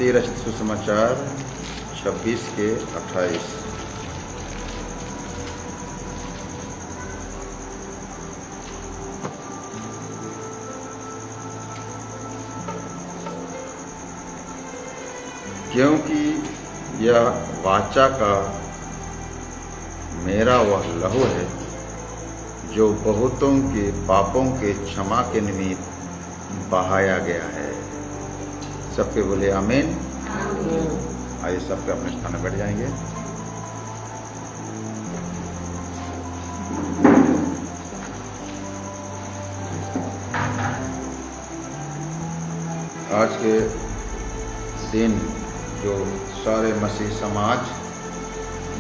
मत्ती रचित सुसमाचार 26:28। क्योंकि यह वाचा का मेरा वह लहू है जो बहुतों के पापों के क्षमा के निमित्त बहाया गया है। सबके बोले आमीन। आइए सबके अपने स्थान में बैठ जाएंगे। आज के दिन जो सारे मसीह समाज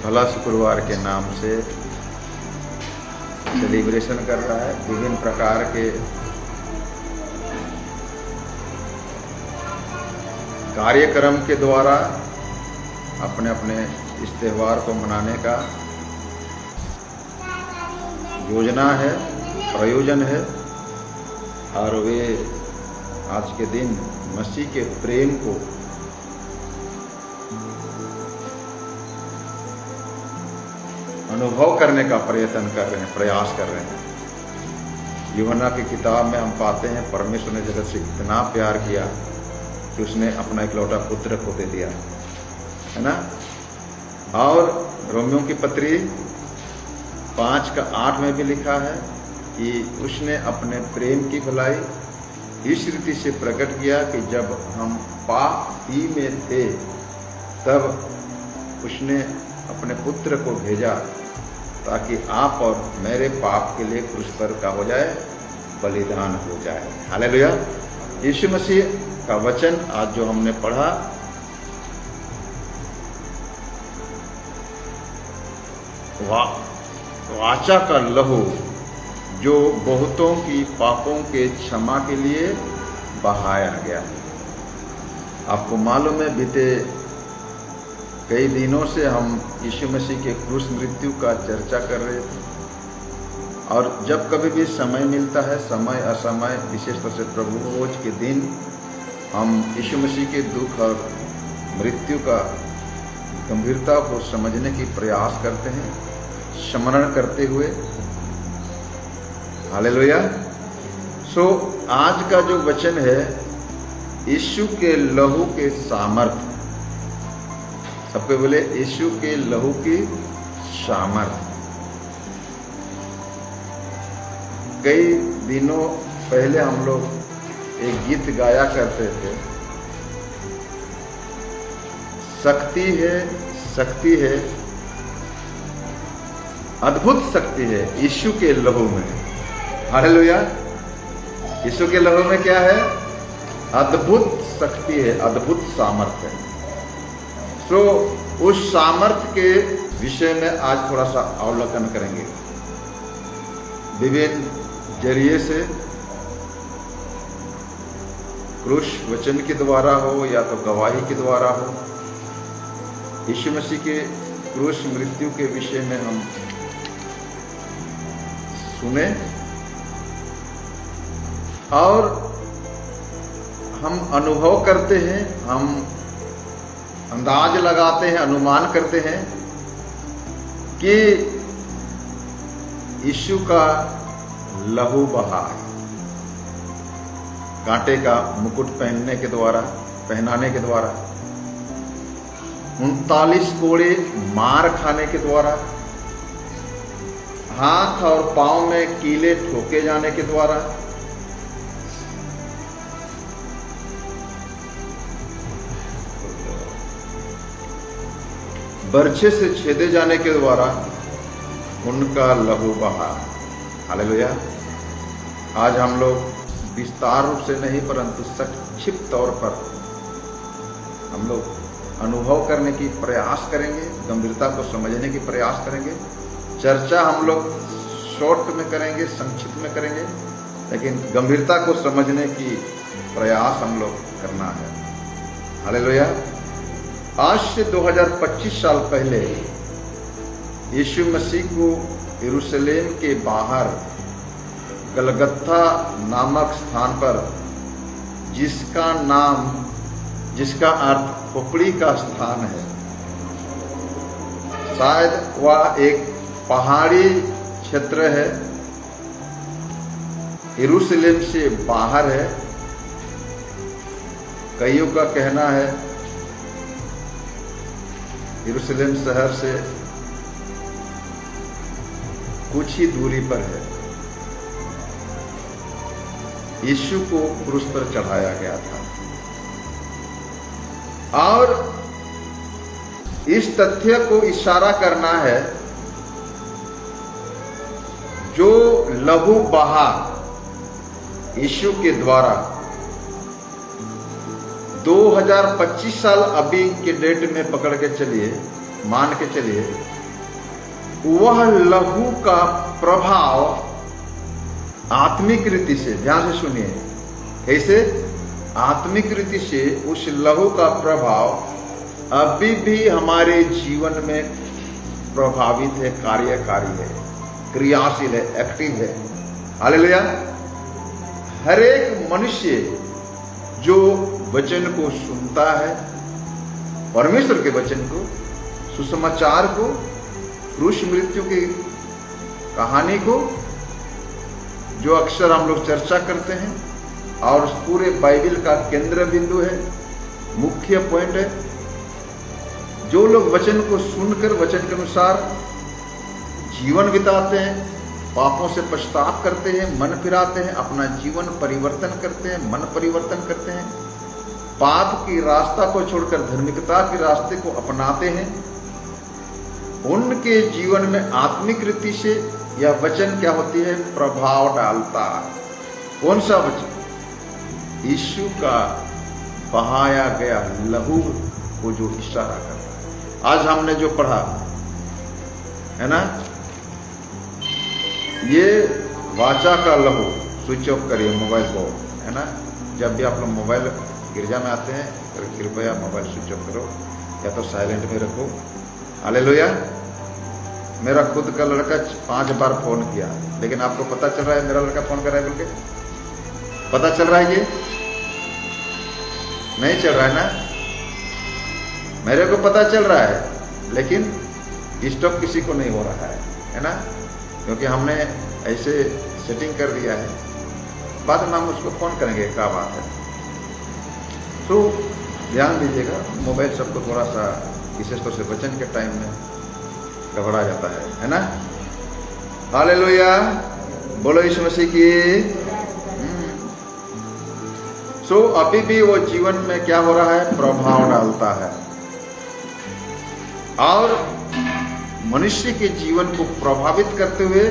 भला शुक्रवार के नाम से सेलिब्रेशन कर रहा है, विभिन्न प्रकार के कार्यक्रम के द्वारा अपने अपने इस त्यौहार को मनाने का योजना है, प्रयोजन है। और वे आज के दिन मसीह के प्रेम को अनुभव करने का प्रयत्न कर रहे हैं, प्रयास कर रहे हैं। यूहन्ना की किताब में हम पाते हैं परमेश्वर ने जगत से इतना प्यार किया कि उसने अपना इकलौता पुत्र को दे दिया, है ना। और रोमियों की पत्री 5:8 में भी लिखा है कि उसने अपने प्रेम की भलाई इस रीति से प्रकट किया कि जब हम पापी में थे तब उसने अपने पुत्र को भेजा ताकि आप और मेरे पाप के लिए क्रूस पर का हो जाए, बलिदान हो जाए। हालेलुया। यीशु मसीह का वचन आज जो हमने पढ़ा, वाचा का लहू जो बहुतों की पापों के क्षमा के लिए बहाया गया। आपको मालूम है बीते कई दिनों से हम यीशु मसीह के क्रूस मृत्यु का चर्चा कर रहे थे। और जब कभी भी समय मिलता है, समय असमय, विशेष तौर से प्रभु भोज के दिन हम यीशु मसीह के दुख और मृत्यु का गंभीरता को समझने की प्रयास करते हैं, स्मरण करते हुए। हालेलुया। सो आज का जो वचन है, यीशु के लहू के सामर्थ्य। सबके बोले यीशु के लहू की सामर्थ्य। कई दिनों पहले हम लोग एक गीत गाया करते थे, शक्ति है, अद्भुत शक्ति है यीशु के लहू में। हालेलुया। यीशु के लहू में क्या है? अद्भुत शक्ति है, अद्भुत सामर्थ्य है। सो उस सामर्थ्य के विषय में आज थोड़ा सा अवलोकन करेंगे, विभिन्न जरिए से, क्रूस वचन के द्वारा हो या तो गवाही के द्वारा हो। यीशु मसीह के क्रूस मृत्यु के विषय में हम सुने और हम अनुभव करते हैं, हम अंदाज लगाते हैं, अनुमान करते हैं कि यीशु का लहू बहा, कांटे का मुकुट पहनाने के द्वारा, 39 कोड़े मार खाने के द्वारा, हाथ और पांव में कीले ठोके जाने के द्वारा, बर्छे से छेदे जाने के द्वारा उनका लहू बहा। हालेलुया। आज हम लोग विस्तार रूप से नहीं परंतु संक्षिप्त तौर पर हम लोग अनुभव करने की प्रयास करेंगे, गंभीरता को समझने की प्रयास करेंगे। चर्चा हम लोग शॉर्ट में करेंगे, संक्षिप्त में करेंगे, लेकिन गंभीरता को समझने की प्रयास हम लोग करना है। हालेलुया। आज से 2025 साल पहले यीशु मसीह को यरूशलेम के बाहर गलगत्था नामक स्थान पर, जिसका नाम जिसका अर्थ खोपड़ी का स्थान है। शायद वह एक पहाड़ी क्षेत्र है, यरूशलेम से बाहर है। कईयों का कहना है यरूशलेम शहर से कुछ ही दूरी पर है। यीशु को क्रूस पर चढ़ाया गया था। और इस तथ्य को इशारा करना है, जो लहू बहा यीशु के द्वारा 2025 साल अभी के डेट में पकड़ के चलिए, मान के चलिए, वह लहू का प्रभाव आत्मिक रीति से, ध्यान से सुनिए, कैसे आत्मिक रीति से उस लहू का प्रभाव अभी भी हमारे जीवन में प्रभावित है, कार्यकारी है, क्रियाशील है, एक्टिव है। हालेलुया। हर एक मनुष्य जो वचन को सुनता है, परमेश्वर के वचन को, सुसमाचार को, क्रूस मृत्यु की कहानी को, जो अक्सर हम लोग चर्चा करते हैं और पूरे बाइबल का केंद्र बिंदु है, मुख्य पॉइंट है, जो लोग वचन को सुनकर वचन के अनुसार जीवन बिताते हैं, पापों से पश्चाताप करते हैं, मन फिराते हैं, अपना जीवन परिवर्तन करते हैं, मन परिवर्तन करते हैं, पाप की रास्ता को छोड़कर धार्मिकता के रास्ते को अपनाते हैं, उनके जीवन में आत्मिक रीति से यह वचन क्या होती है, प्रभाव डालता है। कौन सा वचन? यीशु का बहाया गया लहू को जो इशारा करता है। आज हमने जो पढ़ा है ना, ये वाचा का लहू। स्विच ऑफ करिए मोबाइल को, है ना। जब भी आप लोग मोबाइल गिरजा में आते हैं तो कृपया मोबाइल स्विच ऑफ करो या तो साइलेंट में रखो। हालेलुया। मेरा खुद का लड़का 5 बार फोन किया, लेकिन आपको पता चल रहा है मेरा लड़का फोन कर रहा है बोल के? पता चल रहा है? ये नहीं चल रहा है ना। मेरे को पता चल रहा है, लेकिन डिस्टर्ब किसी को नहीं हो रहा है ना, क्योंकि हमने ऐसे सेटिंग कर दिया है। बाद में हम उसको फोन करेंगे, क्या बात है। तो ध्यान दीजिएगा, मोबाइल सबको थोड़ा सा विशेष तौर से वचन के टाइम में गड़बड़ा जाता है ना। हालेलुया, बोलो यीशु मसीह की। सो अभी भी वो जीवन में क्या हो रहा है, प्रभाव डालता है, और मनुष्य के जीवन को प्रभावित करते हुए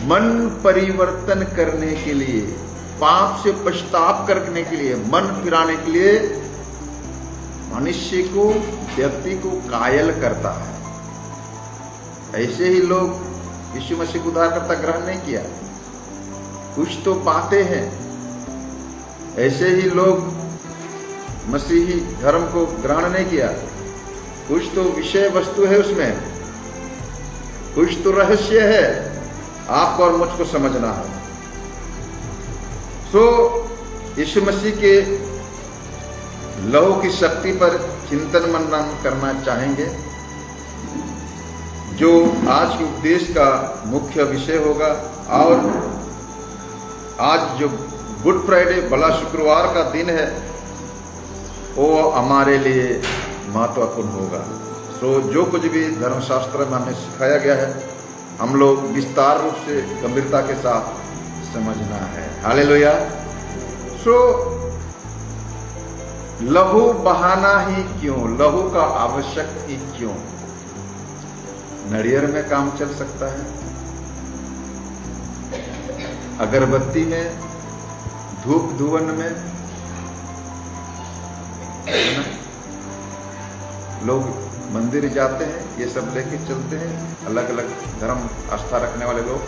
मन परिवर्तन करने के लिए, पाप से पश्चाताप करने के लिए, मन फिराने के लिए मनुष्य को, व्यक्ति को कायल करता है। ऐसे ही लोग यीशु मसीह को उद्धारकर्ता ग्रहण नहीं किया, कुछ तो पाते हैं। ऐसे ही लोग मसीही धर्म को ग्रहण नहीं किया, कुछ तो विषय वस्तु है उसमें, कुछ तो रहस्य है, आपको और मुझको समझना है। सो यीशु मसीह के लहू की शक्ति पर चिंतन मनन करना चाहेंगे, जो आज के उपदेश का मुख्य विषय होगा। और आज जो गुड फ्राइडे, भला शुक्रवार का दिन है, वो हमारे लिए महत्वपूर्ण होगा। सो जो कुछ भी धर्मशास्त्र में हमें सिखाया गया है, हम लोग विस्तार रूप से गंभीरता के साथ समझना है। हालेलुया। सो लहू बहाना ही क्यों, लहू का आवश्यक ही क्यों? नारियल में काम चल सकता है, अगरबत्ती में, धूप धुवन में, लोग मंदिर जाते हैं, ये सब लेके चलते हैं, अलग अलग धर्म आस्था रखने वाले लोग।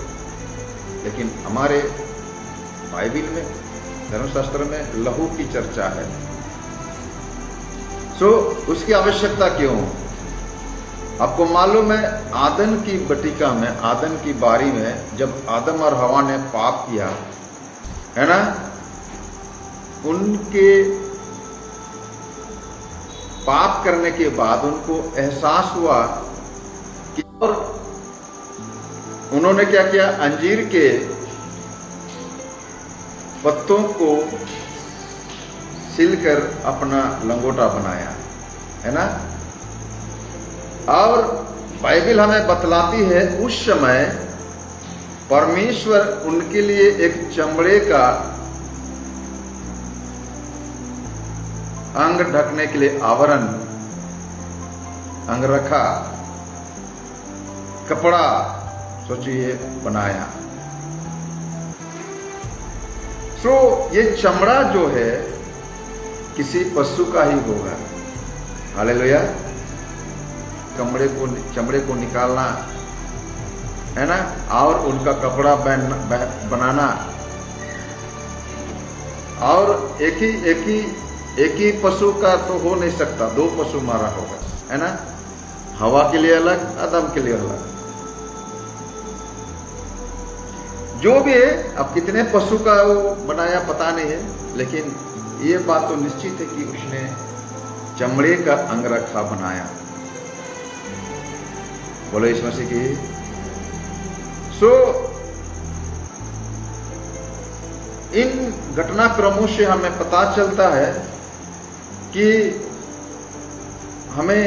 लेकिन हमारे बाइबल में, धर्मशास्त्र में लहू की चर्चा है। सो उसकी आवश्यकता क्यों? आपको मालूम है, आदम की बटिका में, आदम की बारी में, जब आदम और हवा ने पाप किया है ना, उनके पाप करने के बाद उनको एहसास हुआ कि, और उन्होंने क्या किया, अंजीर के पत्तों को सिलकर अपना लंगोटा बनाया, है ना। और बाइबल हमें बतलाती है उस समय परमेश्वर उनके लिए एक चमड़े का अंग ढकने के लिए आवरण, अंगरखा, कपड़ा सोचिए बनाया। तो ये चमड़ा जो है किसी पशु का ही होगा। हालेलुया। चमड़े को निकालना, है ना, और उनका कपड़ा बनाना, और एक ही पशु का तो हो नहीं सकता, 2 पशु मारा होगा, है ना। हवा के लिए अलग, आदम के लिए अलग, जो भी है। अब कितने पशु का वो बनाया पता नहीं है, लेकिन ये बात तो निश्चित है कि उसने चमड़े का अंगरखा बनाया। बोलो यीशु मसीह की। सो इन घटनाक्रमों से हमें पता चलता है कि हमें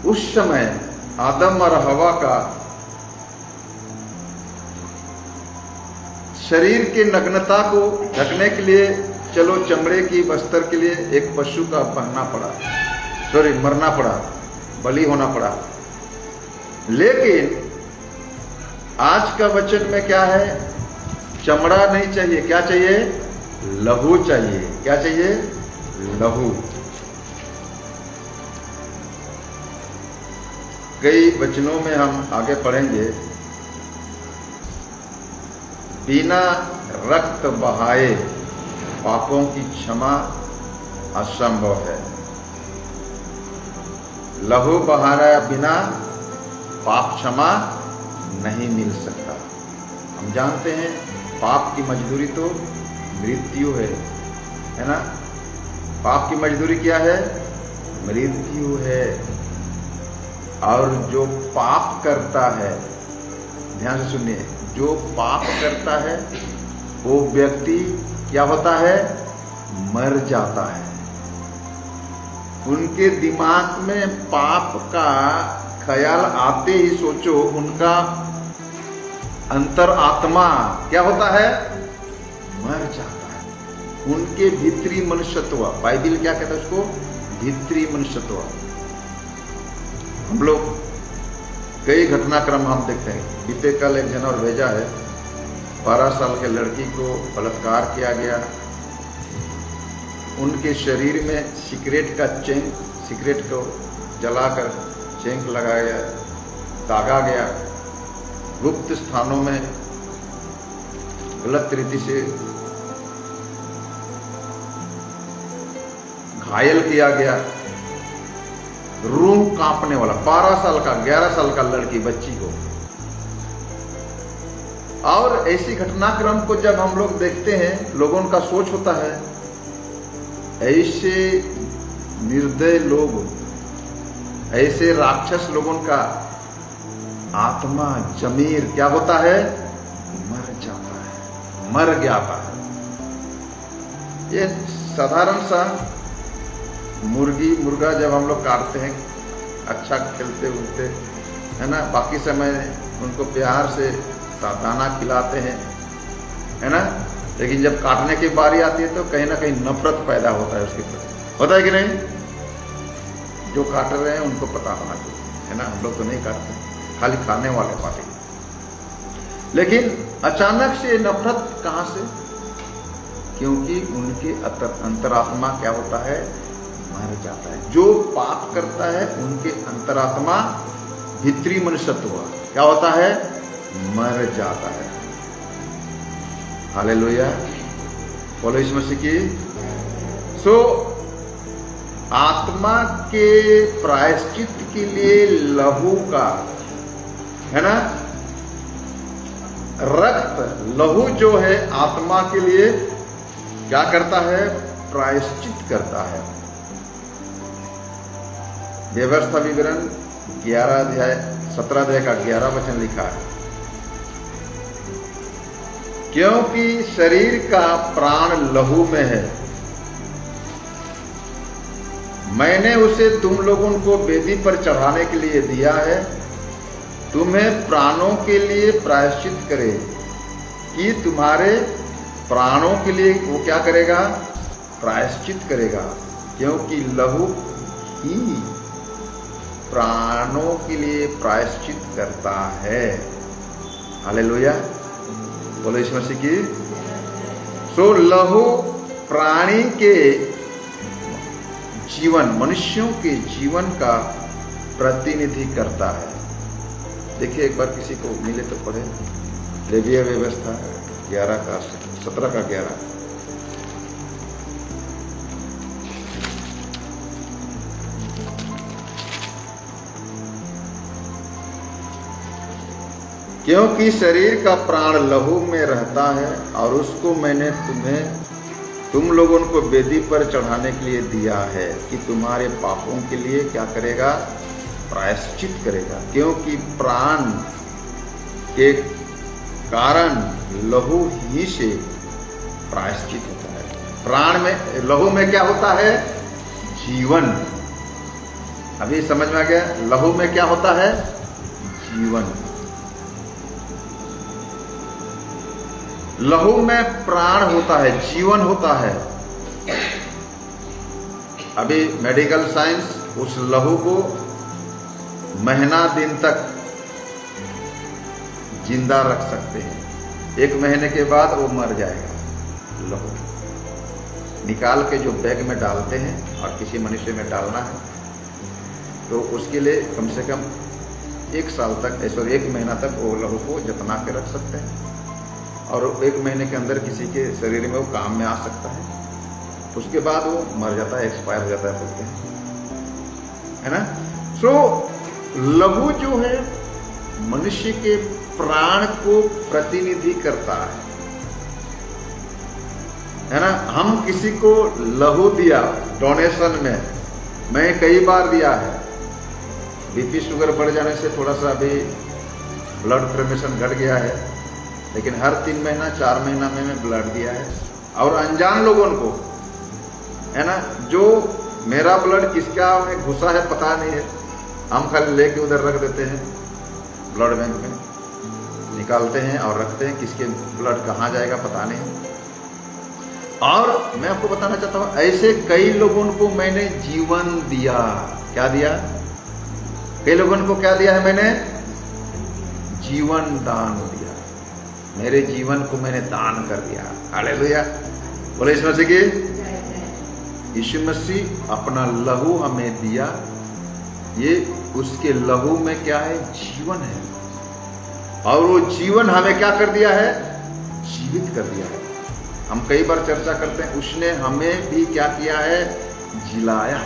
उस समय आदम और हवा का शरीर की नग्नता को ढकने के लिए, चलो चमड़े की वस्त्र के लिए एक पशु का पहनना पड़ा, मरना पड़ा, बलि होना पड़ा। लेकिन आज का वचन में क्या है, चमड़ा नहीं चाहिए, क्या चाहिए, लहू चाहिए। क्या चाहिए, लहू। कई वचनों में हम आगे पढ़ेंगे, बिना रक्त बहाए पापों की क्षमा असंभव है। लहू बहाया बिना पाप क्षमा नहीं मिल सकता। हम जानते हैं पाप की मजदूरी तो मृत्यु है ना। पाप की मजदूरी क्या है, मृत्यु है। और जो पाप करता है, ध्यान से सुनिए, जो पाप करता है वो व्यक्ति क्या होता है, मर जाता है। उनके दिमाग में पाप का ख्याल आते ही सोचो, उनका अंतरात्मा क्या होता है, मर जाता है। उनके भीतरी मनुष्यत्व, बाइबल क्या कहता है उसको, भीतरी मनुष्यत्व। हम लोग कई घटनाक्रम हम देखते हैं। बीते कल एक जन और भेजा है, 12 साल के लड़की को बलात्कार किया गया। उनके शरीर में सिगरेट को जलाकर चेंक लगाया गया, दागा गया। गुप्त स्थानों में गलत रीति से घायल किया गया। रूम कांपने वाला, 12 साल का 11 साल का लड़की बच्ची को। और ऐसी घटनाक्रम को जब हम लोग देखते हैं, लोगों का सोच होता है, ऐसे निर्दय लोग, ऐसे राक्षस लोगों का आत्मा, जमीर क्या होता है, मर जाता है, मर जाता है। ये साधारण सा मुर्गा जब हम लोग काटते हैं, अच्छा खेलते उलते है ना, बाकी समय उनको प्यार से दाना खिलाते हैं, है ना। लेकिन जब काटने की बारी आती है तो कहीं ना कहीं नफरत पैदा होता है उसके प्रति, होता है कि नहीं। जो काट रहे हैं उनको पता होना चाहिए, है ना। हम लोग तो नहीं काटते, खाली खाने वाले पार्टी। लेकिन अचानक से नफरत कहां से, क्योंकि उनके अंतरात्मा क्या होता है, मर जाता है। जो पाप करता है उनके अंतरात्मा, भीतरी मनुष्यत्व क्या होता है, मर जाता है। हालेलुया, बोलो यीशु मसीह की। सो आत्मा के प्रायश्चित के लिए लहू का, है ना, रक्त, लहू जो है आत्मा के लिए क्या करता है, प्रायश्चित करता है। व्यवस्था विवरण 17 अध्याय का 11 वचन लिखा है, क्योंकि शरीर का प्राण लहू में है, मैंने उसे तुम लोगों को वेदी पर चढ़ाने के लिए दिया है, तुम्हें प्राणों के लिए प्रायश्चित करे, कि तुम्हारे प्राणों के लिए वो क्या करेगा, प्रायश्चित करेगा, क्योंकि लहू ही प्राणों के लिए प्रायश्चित करता है। हालेलुया, बोलो यीशु मसीह की। सो लहू प्राणी के जीवन, मनुष्यों के जीवन का प्रतिनिधि करता है। देखिए एक बार किसी को मिले तो पढ़े, लेवीय व्यवस्था 17 का 11। क्योंकि शरीर का प्राण लहू में रहता है, और उसको मैंने तुम लोगों को वेदी पर चढ़ाने के लिए दिया है, कि तुम्हारे पापों के लिए क्या करेगा, प्रायश्चित करेगा, क्योंकि प्राण के कारण लहू ही से प्रायश्चित होता है। प्राण में, लहू में क्या होता है, जीवन। अभी समझ में आ गया, लहू में क्या होता है, जीवन। लहू में प्राण होता है, जीवन होता है। अभी मेडिकल साइंस उस लहू को महीना दिन तक जिंदा रख सकते हैं। 1 महीने के बाद वो मर जाएगा। लहू निकाल के जो बैग में डालते हैं और किसी मनुष्य में डालना है, तो उसके लिए कम से कम 1 साल तक, 1 महीना तक वो लहू को जतना के रख सकते हैं, और 1 महीने के अंदर किसी के शरीर में वो काम में आ सकता है। उसके बाद वो मर जाता है, एक्सपायर हो जाता है, बोलते हैं, है ना। सो लहू जो है मनुष्य के प्राण को प्रतिनिधि करता है ना। हम किसी को लहू दिया डोनेशन में, मैं कई बार दिया है। बीपी शुगर बढ़ जाने से थोड़ा सा अभी ब्लड फ्लोरेशन घट गया है, लेकिन हर 3 महीना 4 महीना में मैं ब्लड दिया है। और अनजान लोगों को, है ना, जो मेरा ब्लड किसका में घुसा है पता नहीं है, हम खाली लेके उधर रख देते हैं, ब्लड बैंक में निकालते हैं और रखते हैं, किसके ब्लड कहाँ जाएगा पता नहीं। और मैं आपको बताना चाहता हूं, ऐसे कई लोगों को मैंने जीवन दिया। क्या दिया? कई लोगों को क्या दिया है मैंने? जीवन दान दिया। मेरे जीवन को मैंने दान कर दिया। हालेलुया, बोले यीशु मसीह की। यीशु मसीह अपना लहू हमें दिया, ये उसके लहू में क्या है? जीवन है। और वो जीवन हमें क्या कर दिया है? जीवित कर दिया है। हम कई बार चर्चा करते हैं, उसने हमें भी क्या किया है? जिलाया।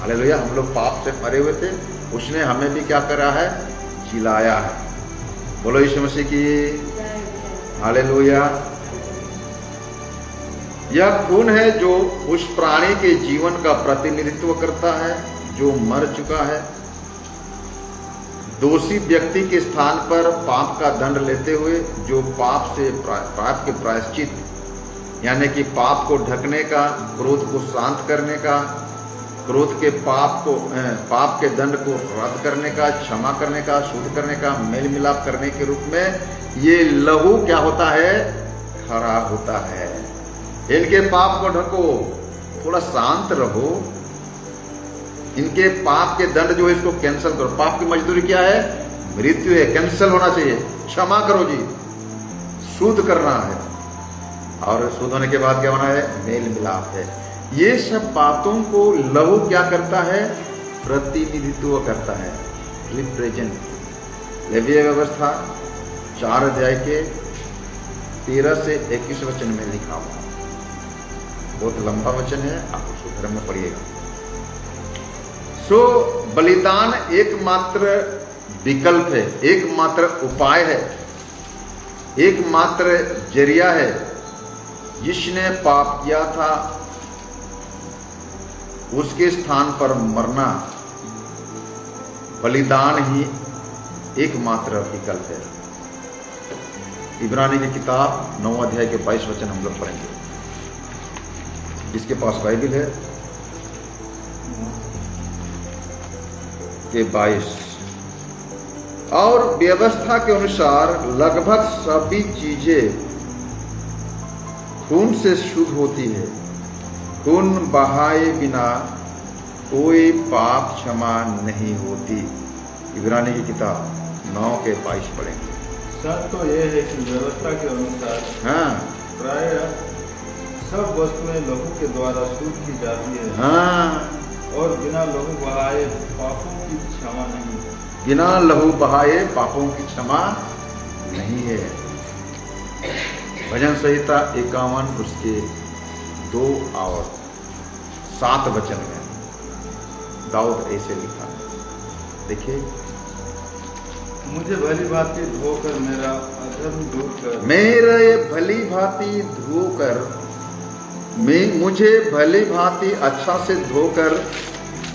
हालेलुया, हम लोग पाप से मरे हुए थे, उसने हमें भी क्या करा है? जिलाया है। बोलो यीशु मसीह की। हालेलुया। यह खून है जो उस प्राणी के जीवन का प्रतिनिधित्व करता है जो मर चुका है। दोषी व्यक्ति के स्थान पर पाप का दंड लेते हुए जो पाप के प्रायश्चित, यानी कि पाप को ढकने का, क्रोध को शांत करने का, क्रोध के पाप के दंड को रद्द करने का, क्षमा करने का, शुद्ध करने का, मेल मिलाप करने के रूप में ये लहू क्या होता है? खड़ा होता है। इनके पाप को ढको, थोड़ा शांत रहो, इनके पाप के दंड जो है इसको कैंसिल करो। पाप की मजदूरी क्या है? मृत्यु है, कैंसिल होना चाहिए। क्षमा करो जी, शुद्ध करना है, और शुद्ध होने के बाद क्या होना है? मेल मिलाप है। ये सब बातों को लहू क्या करता है? प्रतिनिधित्व करता है, रिप्रेजेंट। लेवीय व्यवस्था 4 अध्याय के 13 से 21 वचन में लिखा हुआ, बहुत लंबा वचन है, आप उसको घर में पढ़िएगा। सो बलिदान एकमात्र विकल्प है, एकमात्र उपाय है, एकमात्र जरिया है। जिसने पाप किया था उसके स्थान पर मरना, बलिदान ही एकमात्र विकल्प है। इब्रानी की किताब 9 अध्याय के 22 वचन हम लोग पढ़ेंगे। जिसके पास बाइबल है के 22। और व्यवस्था के अनुसार लगभग सभी चीजें खून से शुद्ध होती है। खून बहाए बिना कोई पाप क्षमा नहीं होती। इब्रानी की किताब 9 के 22 पढ़ेंगे। सच तो यह है कि व्यवस्था के अनुसार हाँ प्राय सब वस्तुएं लहू के द्वारा शुद्ध की जाती है। हाँ, और बिना लहू बहाए पापों की क्षमा नहीं है। बिना लहू बहाए पापों की क्षमा नहीं है। भजन संहिता 51 उसके 2 और 7 वचन में दाऊद ऐसे लिखा, देखिए, मुझे भली भांति धोकर मेरा अधर्म दूर कर, मेरे भली भांति धोकर, मुझे भली भांति अच्छा से धोकर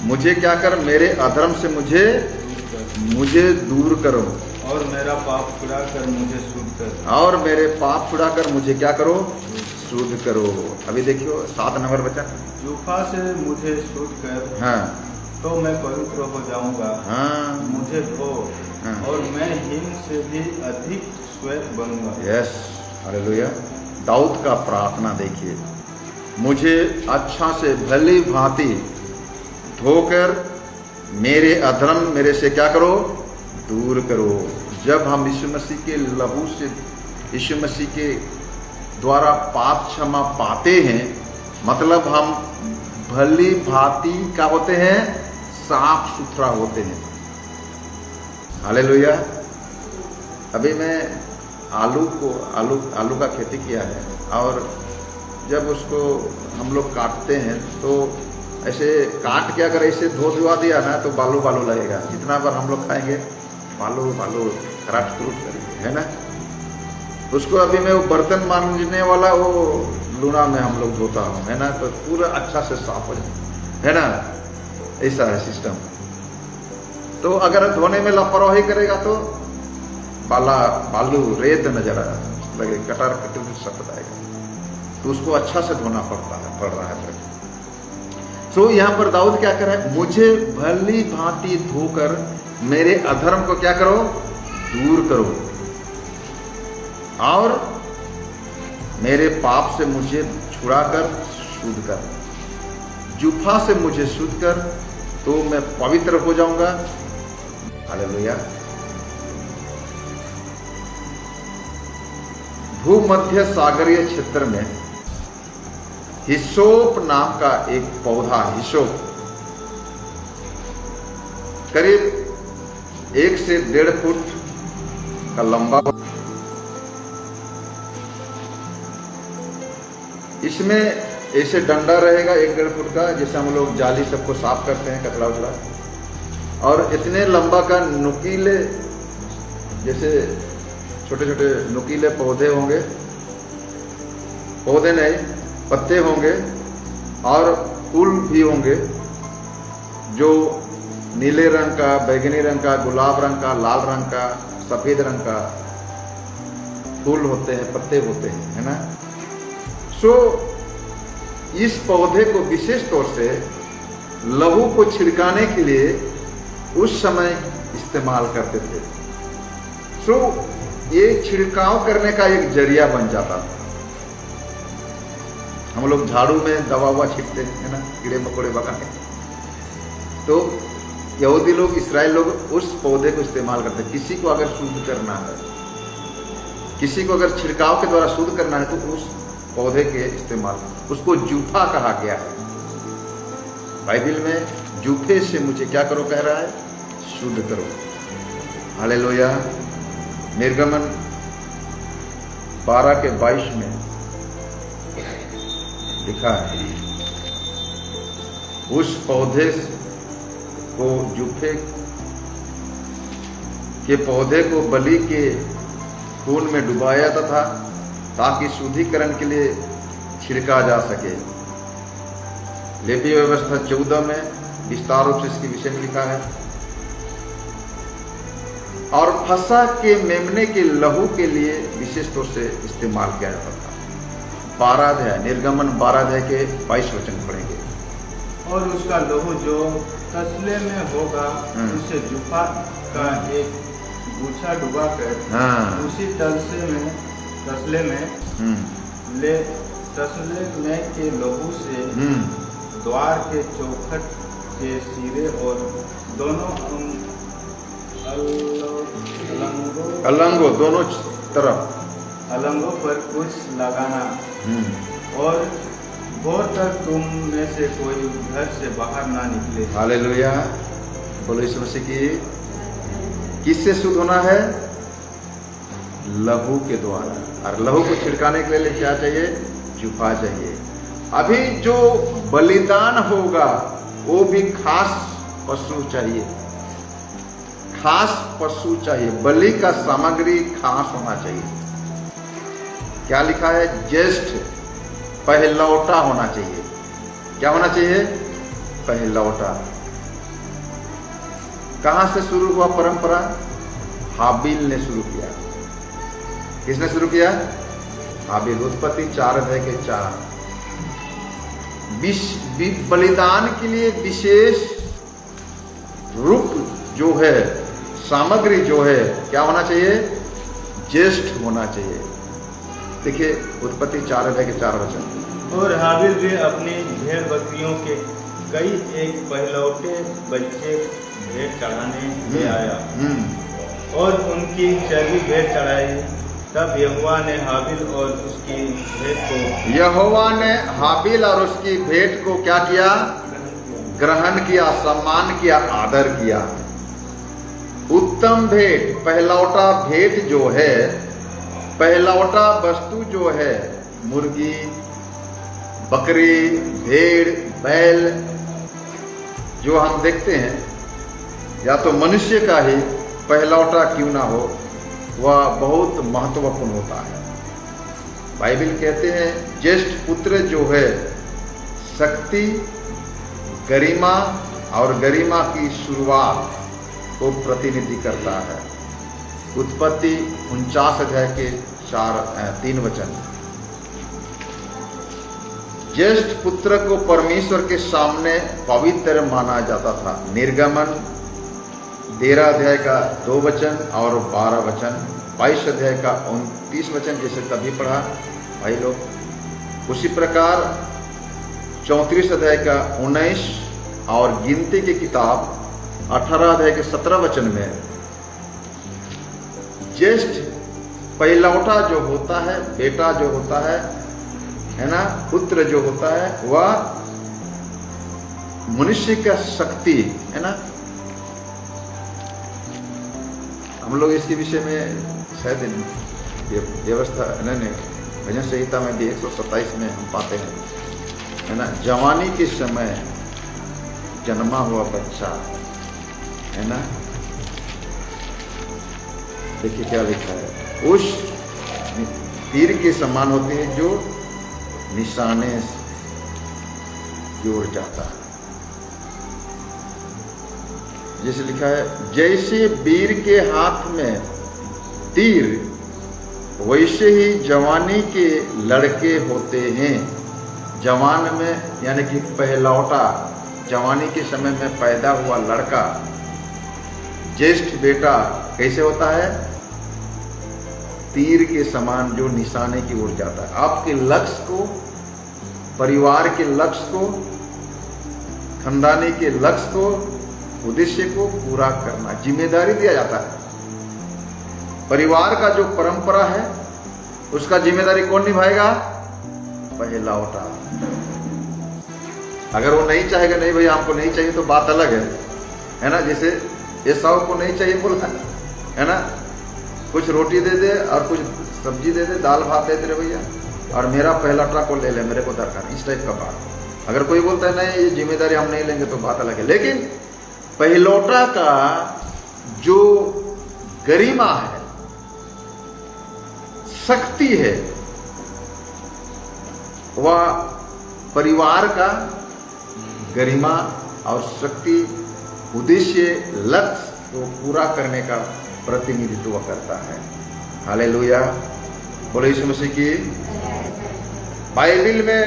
मुझे क्या कर, मेरे अधर्म से मुझे दूर करो। और मेरा पाप छुड़ा कर मुझे शुद्ध कर। और मेरे पाप छुड़ा कर मुझे क्या करो, शुद्ध करो। अभी देखियो 7 नंबर वचन, जूफा से मुझे शुद्ध कर, हाँ, तो मैं पवित्र हो जाऊंगा। हाँ, मुझे धो, हाँ, और मैं हिम से भी अधिक श्वेत बनूंगा। Yes, hallelujah. दाऊद का प्रार्थना देखिए, मुझे अच्छा से भली भांति धोकर मेरे अधर्म मेरे से क्या करो, दूर करो। जब हम यीशु मसीह के लहू से, यीशु मसीह के द्वारा पाप क्षमा पाते हैं, मतलब हम भली भांति क्या होते हैं, साफ सुथरा होते हैं। हालेलुया। अभी मैं आलू का खेती किया है, और जब उसको हम लोग काटते हैं तो ऐसे काट के अगर ऐसे धो धुआ दिया ना तो बालू लगेगा। जितना बार हम लोग खाएंगे बालू खराब करेंगे, है ना। उसको अभी मैं वो बर्तन मांजने वाला वो लूना में हम लोग धोता हूँ, है ना, तो पूरा अच्छा से साफ हो जाए, है ना। ऐसा है सिस्टम। तो अगर धोने में लापरवाही करेगा तो बालू रेत नजर लगे, कटार सब बताएगा। तो उसको अच्छा से धोना पड़ रहा है। तो यहाँ पर दाऊद क्या कर रहा है, मुझे भली भांति धोकर मेरे अधर्म को क्या करो, दूर करो, और मेरे पाप से मुझे छुड़ाकर शुद्ध कर। जूफा से मुझे शुद्ध कर, तो मैं पवित्र हो जाऊंगा। हालेलुया। भूमध्य सागरीय क्षेत्र में हिसोप नाम का एक पौधा, हिसोप, करीब 1 से 1.5 फुट का लंबा। इसमें ऐसे डंडा रहेगा 1-1.5 फुट का, जैसे हम लोग जाली सबको साफ करते हैं, कचरा उचरा, और इतने लंबा का नुकीले, जैसे छोटे छोटे नुकीले पौधे होंगे, पौधे नहीं पत्ते होंगे, और फूल भी होंगे, जो नीले रंग का, बैगनी रंग का, गुलाब रंग का, लाल रंग का, सफेद रंग का फूल होते हैं, पत्ते होते हैं, है ना। सो इस पौधे को विशेष तौर से लहू को छिड़काने के लिए उस समय इस्तेमाल करते थे। सो ये छिड़काव करने का एक जरिया बन जाता था। हम लोग झाड़ू में दवा छींटते हैं, है ना, कीड़े मकोड़े भगाने। तो यहूदी लोग, इस्राएल लोग उस पौधे को इस्तेमाल करते हैं। किसी को अगर शुद्ध करना है, किसी को अगर छिड़काव के द्वारा शुद्ध करना है, तो उस पौधे के इस्तेमाल, उसको जूफा कहा गया है। बाइबल में जूफे से मुझे क्या करो कह रहा है, शुद्ध करो। हालेलुया। निर्गमन 12 के 22 में लिखा है, उस पौधे को, जूफे के पौधे को बलि के खून में डुबाया था, ताकि शुद्धिकरण के लिए छिड़का जा सके। लेवीय व्यवस्था 14 में विस्तार रूप से इसके विषय में लिखा है। और फंसा के मेमने के लहू के लिए विशेष तौर से इस्तेमाल किया जाता था। 12 अध्याय, निर्गमन 12 अध्याय के 22 वचन पढ़ेंगे। और उसका लहू जो तसले में होगा उससे जुफा का एक गुच्छा डुबा कर उसी तसले में के लहू से द्वार के चौखट के सिरे और दोनों अलंगों दोनों तरफ अलंगों पर कुछ लगाना और भोर तक तुम में से कोई घर से बाहर ना निकले। हालेलुया, बोलो यीशु मसीह की। किससे शुद्ध होना है? लहू के द्वारा। और लहू को छिड़काने के लिए क्या चाहिए? जुफा चाहिए। अभी जो बलिदान होगा वो भी खास पशु चाहिए, खास पशु चाहिए। बलि का सामग्री खास होना चाहिए। क्या लिखा है? ज्येष्ठ पहलौटा होना चाहिए। क्या होना चाहिए? पहलौटा। कहां से शुरू हुआ परंपरा? हाबिल ने शुरू किया। किसने शुरू किया? हाबिल। उत्पत्ति 4 अध्याय के 4। बलिदान के लिए विशेष रूप जो है, सामग्री जो है, क्या होना चाहिए? ज्येष्ठ होना चाहिए। देखिए उत्पत्ति 4 अध्याय के 4 वचन। और हाबिल भी अपनी भेड़ बकरियों के कई एक पहलौटे बच्चे भेड़ चढ़ाने ले आया और उनकी चर्बी भेड़ चढ़ाई। तब यहोवा ने हाबिल और उसकी भेड़ को हाबिल और उसकी भेड़ को क्या किया? ग्रहण किया, सम्मान किया, आदर किया। उत्तम भेंट, पहलौटा भेंट जो है, पहलौटा वस्तु जो है, मुर्गी, बकरी, भेड़, बैल जो हम देखते हैं, या तो मनुष्य का ही पहलौटा क्यों ना हो, वह बहुत महत्वपूर्ण होता है। बाइबल कहते हैं ज्येष्ठ पुत्र जो है शक्ति, गरिमा और गरिमा की शुरुआत को प्रतिनिधि करता है। उत्पत्ति 49 अध्याय के 3 वचन। ज्येष्ठ पुत्र को परमेश्वर के सामने पवित्र माना जाता था। निर्गमन 13 अध्याय का 2 वचन और 12 वचन, 22 अध्याय का 29 वचन, जैसे तभी पढ़ा भाई लोग। उसी प्रकार 34 अध्याय का 19 और गिनती की किताब 18 अध्याय के 17 वचन में ज्येष्ठ पहलौटा जो होता है, बेटा जो होता है ना, पुत्र जो होता है, वह मनुष्य का शक्ति है ना। हम लोग इसके विषय में शायद व्यवस्था नहीं, भजन संहिता में भी 127 में हम पाते हैं, है ना। जवानी के समय जन्मा हुआ बच्चा, है ना, देखिए क्या लिखा है, उस तीर के समान होते हैं जो निशाने की ओर जाता है। जैसे लिखा है, जैसे वीर के हाथ में तीर वैसे ही जवानी के लड़के होते हैं। जवान में यानी कि पहलौटा, जवानी के समय में पैदा हुआ लड़का, ज्येष्ठ बेटा कैसे होता है? तीर के समान जो निशाने की ओर जाता है। आपके लक्ष्य को, परिवार के लक्ष्य को, खानदानी के लक्ष्य को, उद्देश्य को पूरा करना जिम्मेदारी दिया जाता है। परिवार का जो परंपरा है उसका जिम्मेदारी कौन निभाएगा? पहलौटा। अगर वो नहीं चाहेगा, नहीं भैया हमको नहीं चाहिए, तो बात अलग है ना। जैसे एसाव को नहीं चाहिए बोला है ना, कुछ रोटी दे दे और कुछ सब्जी दे दे, दाल भात दे दे भैया, और मेरा पहलौटा को ले ले, मेरे को दरकार, इस टाइप का बात। अगर कोई बोलता है नहीं ये जिम्मेदारी हम नहीं लेंगे तो बात अलग है। लेकिन पहलौटा का जो गरिमा है, शक्ति है, वह परिवार का गरिमा और शक्ति, उद्देश्य, लक्ष्य को पूरा करने का प्रतिनिधित्व करता है। हालेलुया, बोले यीशु मसीह की। बाइबल में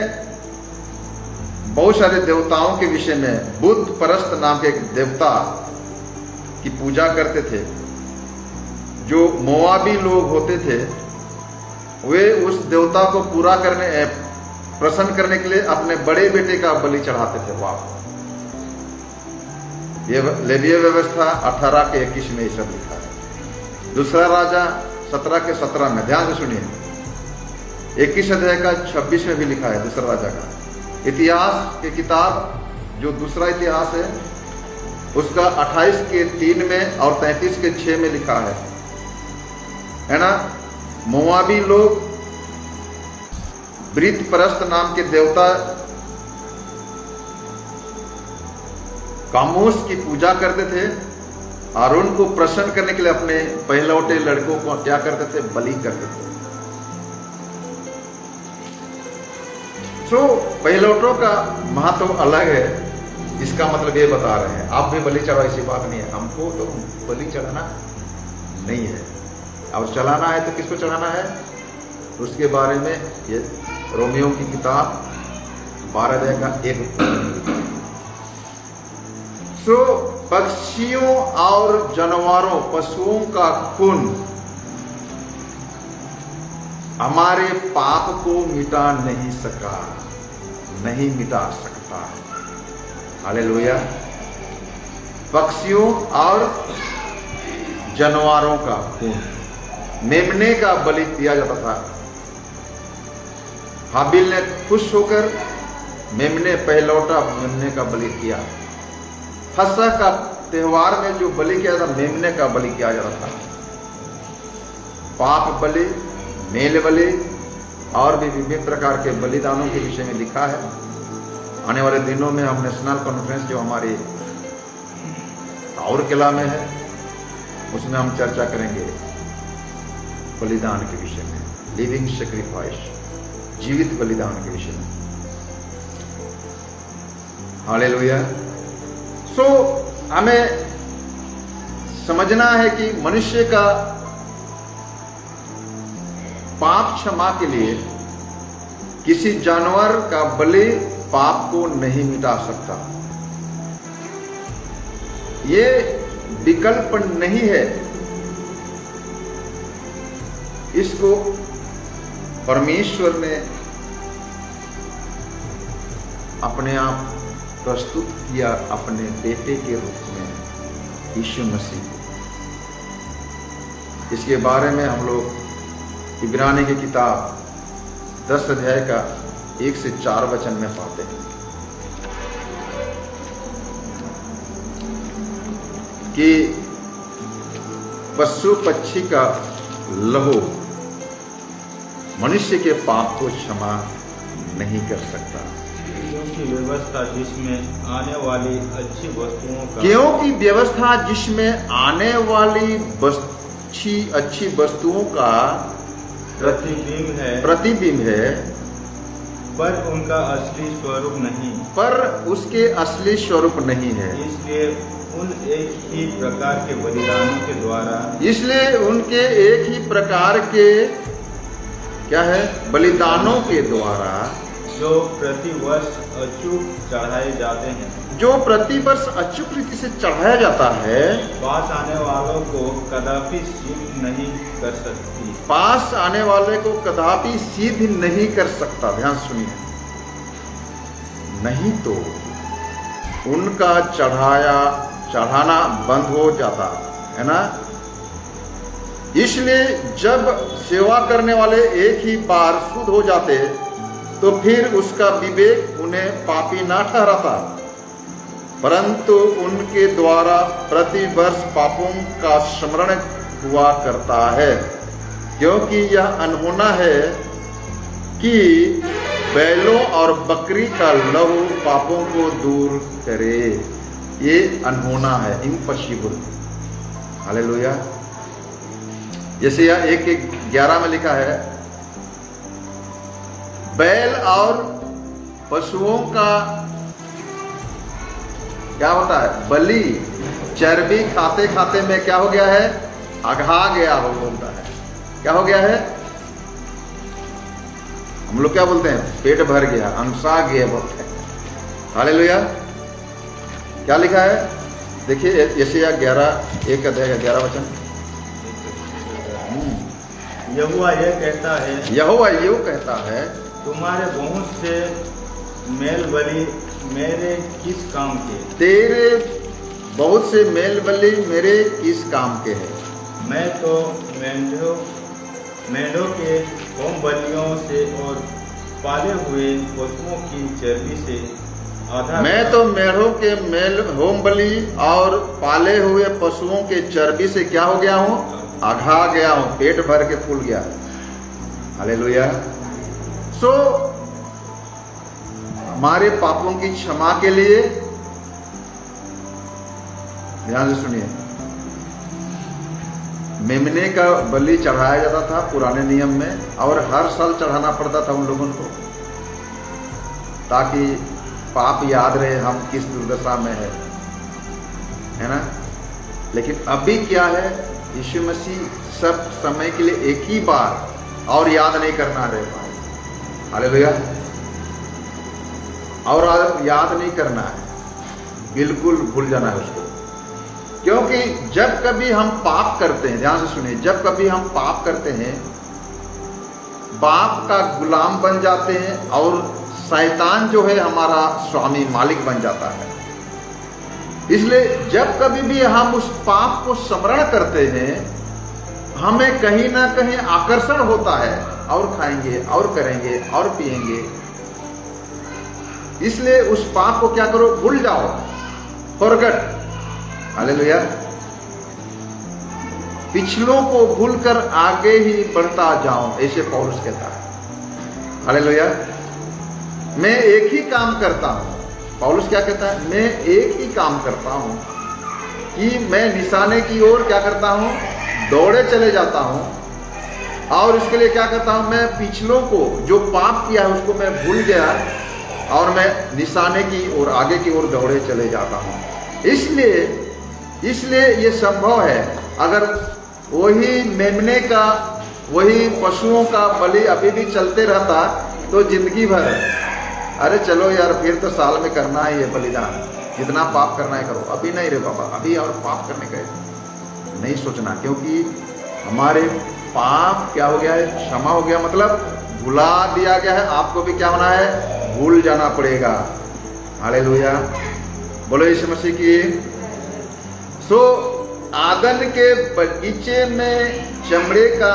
बहुत सारे देवताओं के विषय में, बुद्ध परस्त नाम के एक देवता की पूजा करते थे। जो मोआबी लोग होते थे वे उस देवता को प्रसन्न करने के लिए अपने बड़े बेटे का बलि चढ़ाते थे। वाह, ये लेवीय व्यवस्था 18 के 21 में ये सब लिखा है। दूसरा राजा 17 के 17 में, ध्यान से सुनिए, 21 अध्याय का 26 में भी लिखा है। दूसरा राजा का इतिहास की किताब जो दूसरा इतिहास है उसका 28 के 3 में और 33 के 6 में लिखा है ना। मोआबी लोग ब्रित परस्त नाम के देवता कामोस की पूजा करते थे और उनको प्रसन्न करने के लिए अपने पहलौटे लड़कों को क्या करते थे, बलि करते थे। पहलौटों का महत्व अलग है, इसका मतलब ये बता रहे हैं आप भी बलि चढ़ाओ, ऐसी बात नहीं है। हमको तो बलि चढ़ाना नहीं है, और चढ़ाना है तो किसको चढ़ाना है उसके बारे में ये रोमियो की किताब 12 अध्याय का 1। पक्षियों और जानवरों, पशुओं का खून हमारे पाप को मिटा नहीं मिटा सकता। हालेलुया। पक्षियों और जानवरों का खून, मेमने का बलि दिया जाता था। हाबिल ने खुश होकर पहलौटा मेमने का बलि किया। फसह का त्योहार में जो बलि किया था, मेमने का बलि किया जाता था। पाप बलि, मेल बलि और भी विभिन्न प्रकार के बलिदानों के विषय में लिखा है। आने वाले दिनों में हम नेशनल कॉन्फ्रेंस जो हमारी और किला में है उसमें हम चर्चा करेंगे बलिदान के विषय में, लिविंग सेक्रीफाइस, जीवित बलिदान के विषय में। हालेलुया। हमें समझना है कि मनुष्य का पाप क्षमा के लिए किसी जानवर का बलि पाप को नहीं मिटा सकता। ये विकल्प नहीं है। इसको परमेश्वर ने अपने आप प्रस्तुत किया अपने बेटे के रूप में, यीशु मसीह को। इसके बारे में हम लोग इब्रानी की किताब 10 अध्याय का 1 से 4 वचन में पाते हैं कि पशु पक्षी का लहू मनुष्य के पाप को क्षमा नहीं कर सकता, क्योंकि व्यवस्था जिसमें आने वाली अच्छी वस्तुओं का क्योंकि व्यवस्था जिसमें आने वाली अच्छी वस्तुओं का प्रतिबिंब है, पर उनका असली स्वरूप नहीं, पर उसके असली स्वरूप नहीं है। इसलिए उन एक ही प्रकार के बलिदानों के द्वारा, इसलिए उनके एक ही प्रकार के क्या है, बलिदानों के द्वारा जो प्रतिवर्ष अचूक चढ़ाए जाते हैं, जो प्रतिवर्ष अचूक रीति से चढ़ाया जाता है, पास आने वालों को कदापि सिद्ध नहीं कर सकती, पास आने वाले को कदापि सिद्ध नहीं कर सकता। ध्यान सुनिए, नहीं तो उनका चढ़ाना बंद हो जाता है ना। इसलिए जब सेवा करने वाले एक ही बार शुद्ध हो जाते तो फिर उसका विवेक उन्हें पापी ना ठहराता, परंतु उनके द्वारा प्रतिवर्ष पापों का स्मरण हुआ करता है, क्योंकि यह अनहोना है कि बैलों और बकरी का लहू पापों को दूर करे। ये अनहोना है, इम्पॉसिबल। हालेलुया। जैसे यह 1:11 में लिखा है, बैल और पशुओं का क्या होता है, बलि चर्बी खाते खाते में क्या हो गया है, अघा गया हो बोलता है। क्या हो गया है? हम लोग क्या बोलते हैं? पेट भर गया, अंसा गया बोलते हैं। हालेलुया। क्या लिखा है? देखिए यशायाह 11 अध्याय 11 वचन। यहोवा यह कहता है, यहोवा यूं कहता है, तुम्हारे बहुत से मेल बलि मेरे किस काम के? तेरे बहुत से मेल बलि मेरे किस काम के हैं? मैं तो मेढ़ों के होम बलियों से और पाले हुए पशुओं की चर्बी से आधा मैं तो मेढ़ों के मेल होम बलि और पाले हुए पशुओं के चर्बी से क्या हो गया हूं? आघा गया हूं, पेट भर के फूल गया। हालेलुया। सो हमारे पापों की क्षमा के लिए ध्यान से सुनिए, मेमने का बलि चढ़ाया जाता था पुराने नियम में, और हर साल चढ़ाना पड़ता था उन लोगों को, ताकि पाप याद रहे हम किस दुर्दशा में है ना। लेकिन अभी क्या है? यीशु मसीह सब समय के लिए एक ही बार और याद नहीं करना रहे भाई। हालेलुया। और याद नहीं करना है, बिल्कुल भूल जाना है उसको। क्योंकि जब कभी हम पाप करते हैं, ध्यान से सुनिए, जब कभी हम पाप करते हैं, पाप का गुलाम बन जाते हैं, और शैतान जो है हमारा स्वामी मालिक बन जाता है। इसलिए जब कभी भी हम उस पाप को स्मरण करते हैं, हमें कहीं ना कहीं आकर्षण होता है, और खाएंगे और करेंगे और पिएंगे। इसलिए उस पाप को क्या करो? भूल जाओ, फॉरगेट। हालेलुया। पिछलों को भूलकर आगे ही बढ़ता जाओ, ऐसे पौलुस कहता है। हालेलुया। मैं एक ही काम करता हूं, पौलुस क्या कहता है? मैं एक ही काम करता हूं कि मैं निशाने की ओर क्या करता हूं? दौड़े चले जाता हूं। और इसके लिए क्या करता हूं? मैं पिछलों को जो पाप किया है उसको मैं भूल गया, और मैं निशाने की ओर, आगे की ओर दौड़े चले जाता हूं। इसलिए ये संभव है। अगर वही मेमने का, वही पशुओं का बलि अभी भी चलते रहता तो जिंदगी भर, अरे चलो यार फिर तो साल में करना है ये बलिदान, जितना पाप करना है करो। अभी नहीं रे बाबा, अभी और पाप करने का नहीं सोचना, क्योंकि हमारे पाप क्या हो गया है? क्षमा हो गया, मतलब भुला दिया गया है। आपको भी क्या होना है? भूल जाना पड़ेगा। हालेलुया। बोलो यीशु मसीह की। सो आदन के बगीचे में चमड़े का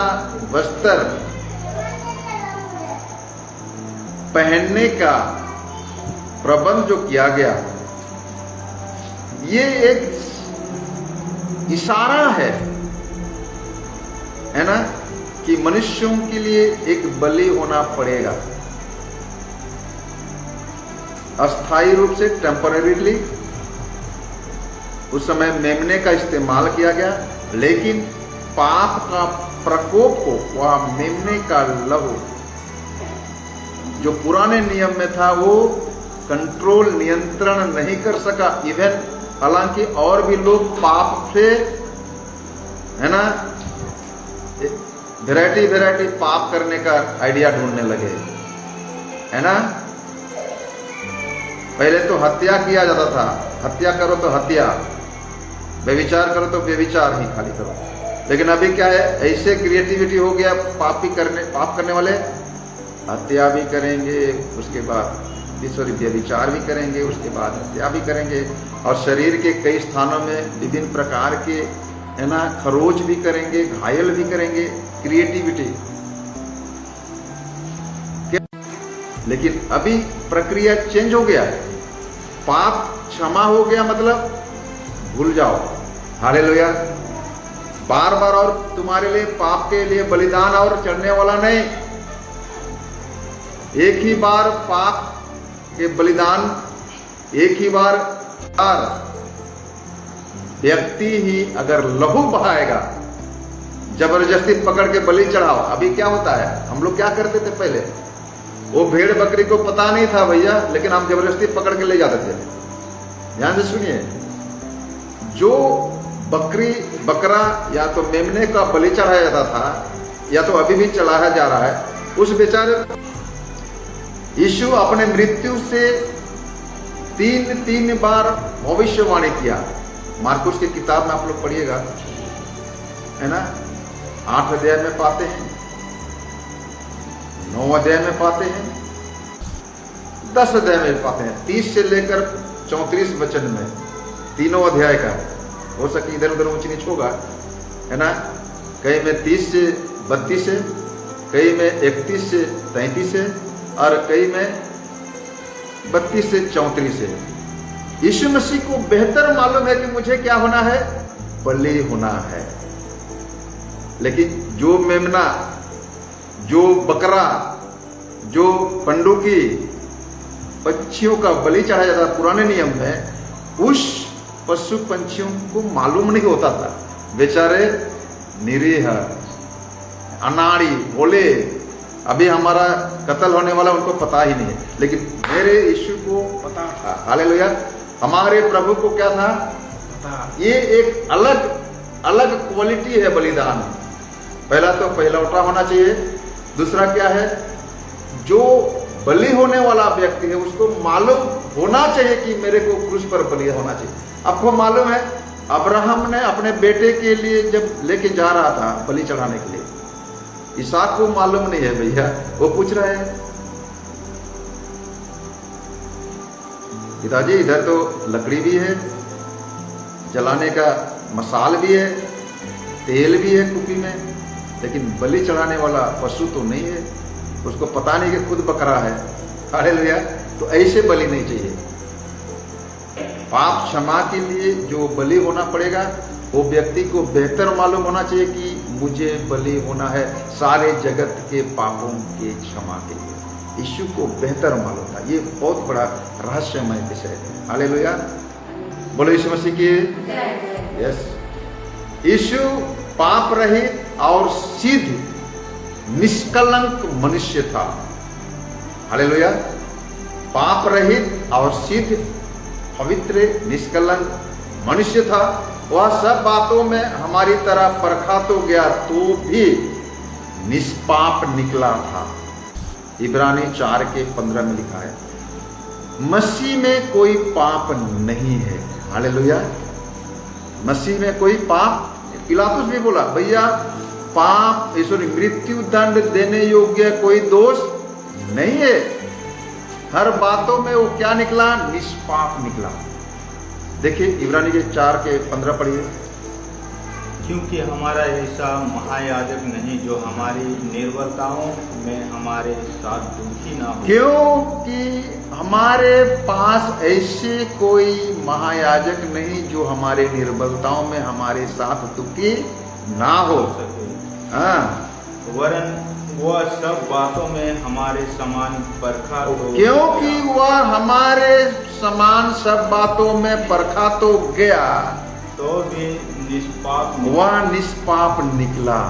वस्त्र पहनने का प्रबंध जो किया गया, ये एक इशारा है ना, कि मनुष्यों के लिए एक बलि होना पड़ेगा, अस्थायी रूप से, टेम्परेरीली। उस समय मेमने का इस्तेमाल किया गया, लेकिन पाप का प्रकोप को वह मेमने का लहू जो पुराने नियम में था वो कंट्रोल, नियंत्रण नहीं कर सका। इवन हालांकि और भी लोग पाप से, है ना, वैरायटी पाप करने का आइडिया ढूंढने लगे, है ना। पहले तो हत्या किया जाता था, हत्या करो तो हत्या, व्यभिचार करो तो व्यभिचार ही खाली करो। लेकिन अभी क्या है? ऐसे क्रिएटिविटी हो गया, पाप करने वाले हत्या भी करेंगे, उसके बाद व्यभिचार भी करेंगे, उसके बाद हत्या भी करेंगे, और शरीर के कई स्थानों में विभिन्न प्रकार के, है ना, खरोच भी करेंगे, घायल भी करेंगे, क्रिएटिविटी। लेकिन अभी प्रक्रिया चेंज हो गया है, पाप क्षमा हो गया, मतलब भूल जाओ। हालेलुया। बार बार और तुम्हारे लिए पाप के लिए बलिदान और चढ़ने वाला नहीं, एक ही बार पाप के बलिदान, एक ही बार व्यक्ति ही अगर लहू बहाएगा, जबरदस्ती पकड़ के बलि चढ़ाओ। अभी क्या होता है? हम लोग क्या करते थे पहले? वो भेड़ बकरी को पता नहीं था भैया, लेकिन हम जबरदस्ती पकड़ के ले जाते थे। ध्यान से सुनिए, जो बकरा या तो मेमने का बलि चढ़ाया जाता था, या तो अभी भी चढ़ाया जा रहा है। उस बेचारे यीशु अपने मृत्यु से तीन बार भविष्यवाणी किया। मार्कुस की किताब में आप लोग पढ़िएगा, है ना, 8 अध्याय में पाते हैं, 9 अध्याय में पाते हैं, 10 अध्याय में पाते हैं, 30 से लेकर 34 वचन में, तीनों अध्याय का। हो सके इधर उधर ऊंच नीच होगा, है ना, कहीं में 30 से 32 से, कहीं में 31 से 33 से, और कहीं में 32 से 34 से। यीशु मसीह को बेहतर मालूम है कि मुझे क्या होना है, बलि होना है। लेकिन जो मेमना, जो बकरा, जो पंडुकी, पक्षियों का बलि चढ़ाया जाता पुराने नियम में, उस पशु पंछियों को मालूम नहीं होता था। बेचारे निरीह, अनाड़ी, भोले, अभी हमारा कत्ल होने वाला उनको पता ही नहीं है, लेकिन मेरे यीशु को पता था। हालेलुया। हमारे प्रभु को क्या था, पता। ये एक अलग क्वालिटी है बलिदान। पहला तो पहिलौठा होना चाहिए। दूसरा क्या है, जो बलि होने वाला व्यक्ति है उसको मालूम होना चाहिए कि मेरे को क्रूस पर बलि होना चाहिए। आपको मालूम है, अब्राहम ने अपने बेटे के लिए जब लेके जा रहा था बलि चढ़ाने के लिए, इसहाक को मालूम नहीं है भैया, वो पूछ रहा है, पिताजी इधर तो लकड़ी भी है, जलाने का मसाल भी है, तेल भी है कुपी में, लेकिन बलि चढ़ाने वाला पशु तो नहीं है। उसको पता नहीं कि खुद बकरा है। हालेलुया। तो ऐसे बलि नहीं चाहिए। पाप क्षमा के लिए जो बलि होना पड़ेगा, वो व्यक्ति को बेहतर मालूम होना चाहिए कि मुझे बलि होना है सारे जगत के पापों के क्षमा के लिए। यीशु को बेहतर मालूम था। ये बहुत बड़ा रहस्यमय विषय है। हालेलुया। बोलो यीशु मसीह की। यस। यीशु पाप रहित और सिद्ध निष्कलंक मनुष्य था। हालेलुया। पाप रहित और सिद्ध पवित्र निष्कलंक मनुष्य था। वह सब बातों में हमारी तरह परखा तो गया, तो भी निष्पाप निकला था। इब्रानी 4:15 में लिखा है, मसीह में कोई पाप नहीं है। हालेलुया। मसीह में कोई पाप, पिलातुस भी बोला, भैया पाप, मृत्यु दंड देने योग्य कोई दोष नहीं है। हर बातों में वो क्या निकला, निष्पाप निकला। देखिए इब्रानी के 4:15 पढ़िए। क्योंकि हमारा ऐसा महायाजक नहीं जो हमारी निर्बलताओं में हमारे साथ दुखी ना हो। क्योंकि हमारे पास ऐसे कोई महायाजक नहीं जो हमारे निर्बलताओं में हमारे साथ दुखी ना हो सके। हाँ। वरन वह सब बातों में हमारे समान परखा तो, क्योंकि वह हमारे समान सब बातों में परखा तो गया, तो भी निष्पाप वह निष्पाप निकला।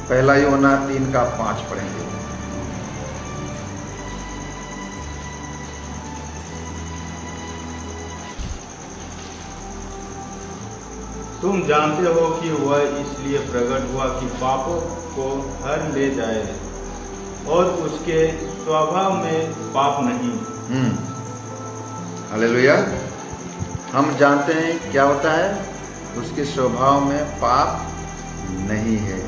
पहला यूहन्ना 3:5 पढ़ेंगे। तुम जानते हो कि वह इसलिए प्रकट हुआ कि पापों को हर ले जाए, और उसके स्वभाव में पाप नहीं। हालेलुया। हम जानते हैं क्या होता है, उसके स्वभाव में पाप नहीं है।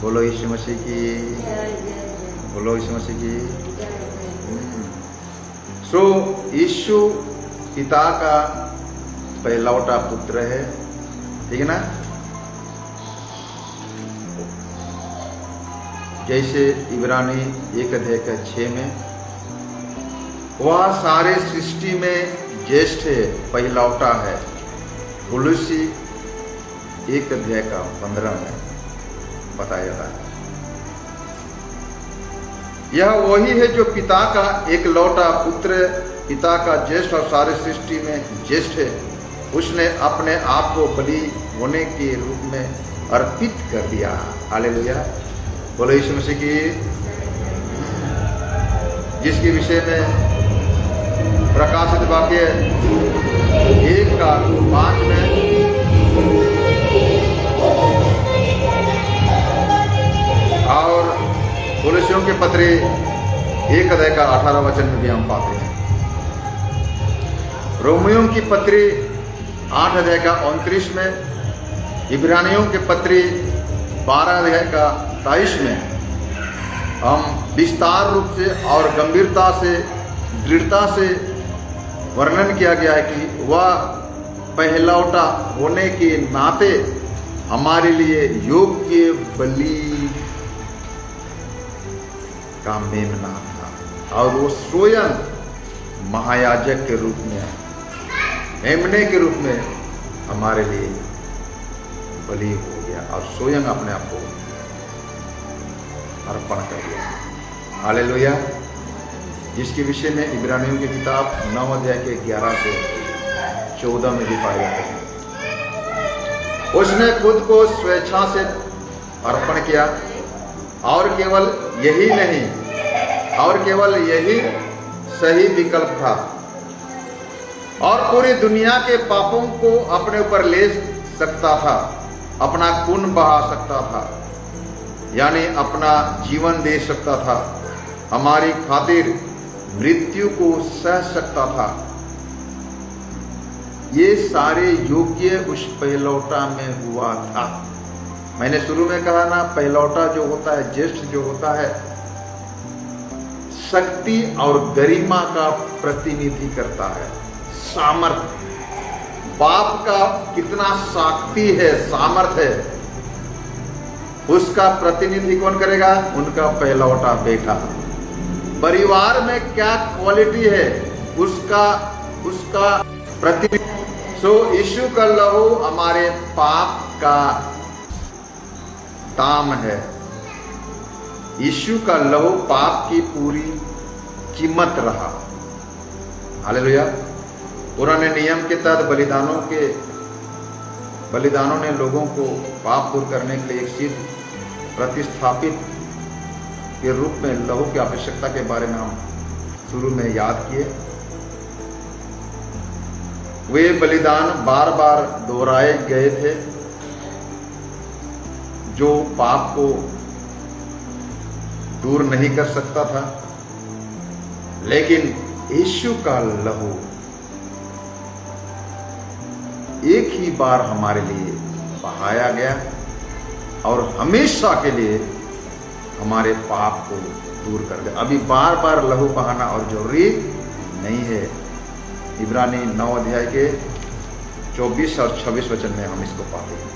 बोलो यीशु मसीह की। बोलो यीशु मसीह की। सो यीशु पिता का पहलौठा पुत्र है, ठीक है ना। जैसे इब्रानी 1:6 में, वह सारे सृष्टि में ज्येष्ठ है, पहलौठा है। कुलुसी 1:15 में बताया जाता है। यह वही है जो पिता का एक लौटा पुत्र, पिता का ज्येष्ठ और सारे सृष्टि में ज्येष्ठ है। उसने अपने आप को बलि होने के रूप में अर्पित कर दिया। हालेलुया। बोलो यीशु मसीह की। जिसके विषय में प्रकाशित वाक्य 1:5 में पत्री 1 अध्याय का 18 वचन में भी हम पाते हैं। रोमियों की पत्री 8 अध्याय का 29 में, इब्रानियों के पत्री 12 अध्याय का 23 में हम विस्तार रूप से और गंभीरता से, दृढ़ता से वर्णन किया गया है कि वह पहलौटा होने के नाते हमारे लिए योग्य बलि का मेमना था और वो स्वयं महायाजक के रूप में, मेमने के रूप में हमारे लिए बलि हो गया और स्वयं अपने आप को अर्पण कर दिया। हालेलुया। जिसके विषय में इब्रानियों की किताब 9 अध्याय के 11 से 14 में भी पाया जाता है। उसने खुद को स्वेच्छा से अर्पण किया और केवल यही नहीं, और केवल यही सही विकल्प था और पूरी दुनिया के पापों को अपने ऊपर ले सकता था, अपना खून बहा सकता था, यानी अपना जीवन दे सकता था, हमारी खातिर मृत्यु को सह सकता था। ये सारे योग्य उस पहलौटा में हुआ था। मैंने शुरू में कहा ना, पहलौटा जो होता है, ज्येष्ठ जो होता है, शक्ति और गरिमा का प्रतिनिधि करता है। सामर्थ, बाप का कितना शक्ति है, सामर्थ है, उसका प्रतिनिधि कौन करेगा? उनका पहलौटा बेटा। परिवार में क्या क्वालिटी है, उसका प्रतिनिधि। सो यीशु का लहू हमारे पाप का दाम है। यीशु का लहू पाप की पूरी कीमत रहा। हालेलुया। पुराने नियम के तहत बलिदानों ने लोगों को पाप दूर करने के लिए एक सिद्ध प्रतिस्थापित के रूप में लहू की आवश्यकता के बारे में हम शुरू में याद किए। वे बलिदान बार बार दोहराए गए थे जो पाप को दूर नहीं कर सकता था, लेकिन यीशु का लहू एक ही बार हमारे लिए बहाया गया और हमेशा के लिए हमारे पाप को दूर कर दिया। अभी बार बार लहू बहाना और जरूरी नहीं है। इब्रानी 9 अध्याय के 24 और 26 वचन में हम इसको पाते हैं।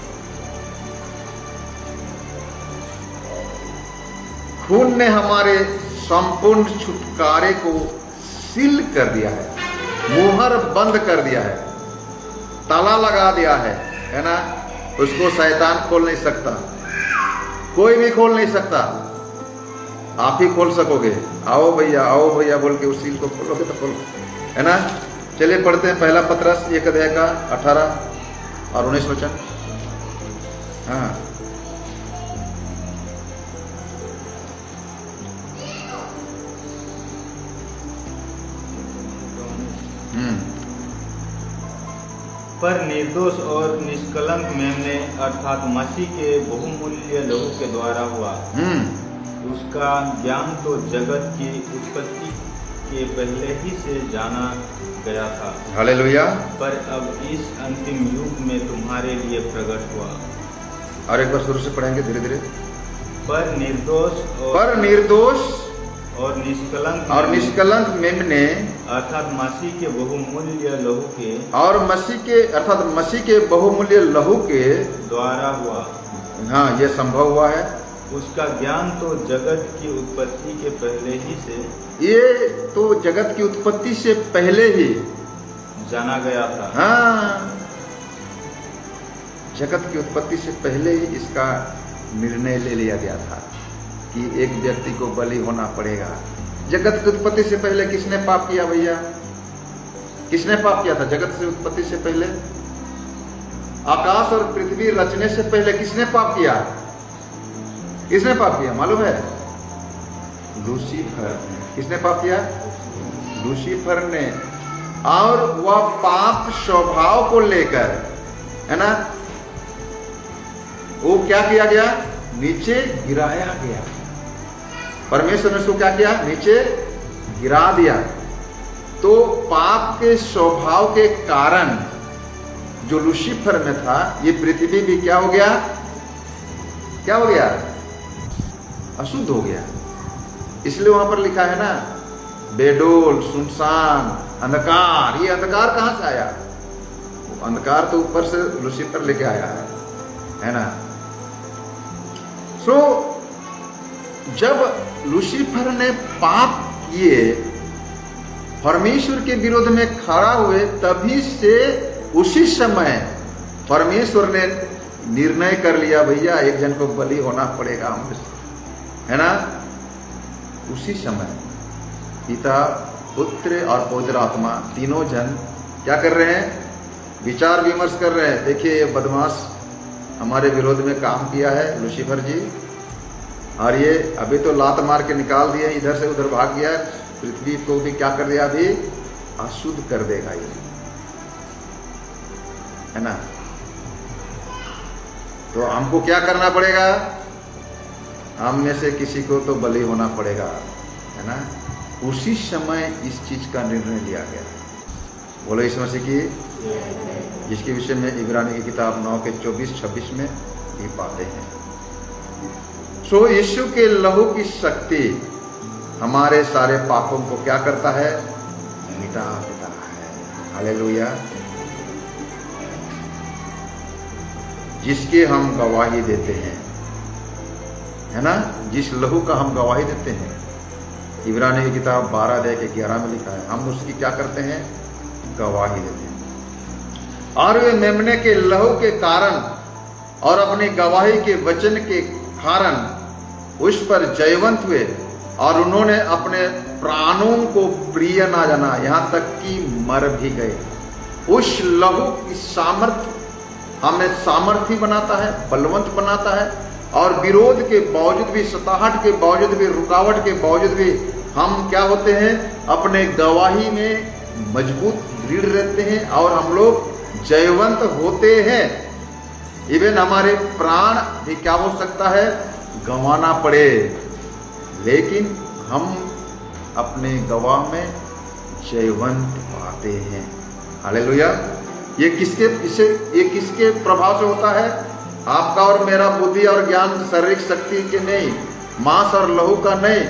खून ने हमारे संपूर्ण छुटकारे को सील कर दिया है, मुहर बंद कर दिया है, ताला लगा दिया है ना। उसको शैतान खोल नहीं सकता, कोई भी खोल नहीं सकता, आप ही खोल सकोगे। आओ भैया बोल के उस सील को खोलोगे तो खोलो, है ना। चलिए पढ़ते हैं पहला पतरस 1 अध्याय का 18 और 19 वचन। हाँ, पर निर्दोष और निष्कलंक मेमने अर्थात मसीह के बहुमूल्य लहू के द्वारा हुआ। उसका ज्ञान तो जगत की उत्पत्ति के पहले ही से जाना गया था। हालेलुया। पर अब इस अंतिम युग में तुम्हारे लिए प्रकट हुआ। और एक बार शुरू से पढ़ेंगे धीरे धीरे। पर निर्दोष और निष्कलंक मेमने अर्थात मसीह के बहुमूल्य लहू के मसीह के बहुमूल्य लहू के द्वारा हुआ। हाँ, ये संभव हुआ है। उसका ज्ञान तो जगत की उत्पत्ति के पहले ही से, ये तो जगत की उत्पत्ति से पहले ही जाना गया था। हाँ, जगत की उत्पत्ति से पहले ही इसका निर्णय ले लिया गया था कि एक व्यक्ति को बलि होना पड़ेगा। जगत की उत्पत्ति से पहले किसने पाप किया भैया? किसने पाप किया था जगत से उत्पत्ति से पहले? आकाश और पृथ्वी रचने से पहले किसने पाप किया? किसने पाप किया मालूम है? लूसीफर। किसने पाप किया? लूसीफर ने। और वह पाप स्वभाव को लेकर, है ना, वो क्या किया गया? नीचे गिराया गया। परमेश्वर ने उसको क्या किया, नीचे गिरा दिया। तो पाप के स्वभाव के कारण जो लूसीफर में था, ये पृथ्वी भी क्या हो गया, क्या हो गया, अशुद्ध हो गया। इसलिए वहां पर लिखा है ना, बेडोल, सुनसान, अंधकार। ये अंधकार कहां से आया? अंधकार तो ऊपर से लूसीफर लेके आया है ना। सो जब लूसीफर ने पाप किए, परमेश्वर के विरोध में खड़ा हुए, तभी से उसी समय परमेश्वर ने निर्णय कर लिया, भैया एक जन को बलि होना पड़ेगा हमसे, है ना। उसी समय पिता, पुत्र और पवित्र आत्मा तीनों जन क्या कर रहे हैं, विचार विमर्श कर रहे हैं। देखिए ये बदमाश हमारे विरोध में काम किया है लूसीफर जी, और ये अभी तो लात मार के निकाल दिए, इधर से उधर भाग गया, पृथ्वी को भी क्या कर दिया, अभी अशुद्ध कर देगा ये, है ना। तो हमको क्या करना पड़ेगा, हम में से किसी को तो बलि होना पड़ेगा, है ना। उसी समय इस चीज का निर्णय लिया गया। बोलो यीशु मसीह की, जिसके विषय में इब्रानी की किताब 9 के 24-26 में भी पाते हैं। सो यीशु के लहू की शक्ति हमारे सारे पापों को क्या करता है, मिटा देता है। हालेलुया। जिसके हम गवाही देते हैं, है ना, जिस लहू का हम गवाही देते हैं, इब्रानी की किताब 12-11 में लिखा है, हम उसकी क्या करते हैं, गवाही देते हैं। और वे मेमने के लहू के कारण और अपनी गवाही के वचन के कारण उस पर जयवंत हुए, और उन्होंने अपने प्राणों को प्रिय ना जाना, यहां तक कि मर भी गए। उस लहू की सामर्थ्य हमें सामर्थी बनाता है, बलवंत बनाता है, और विरोध के बावजूद भी, सताहट के बावजूद भी, रुकावट के बावजूद भी हम क्या होते हैं, अपने गवाही में मजबूत दृढ़ रहते हैं, और हम लोग जयवंत होते हैं। इवन हमारे प्राण भी क्या हो सकता है, गंवाना पड़े, लेकिन हम अपने गवाह में जयवंत पाते हैं। हालेलुया। ये किसके प्रभाव से होता है, आपका और मेरा बुद्धि और ज्ञान शारीरिक शक्ति के नहीं, मांस और लहू का नहीं,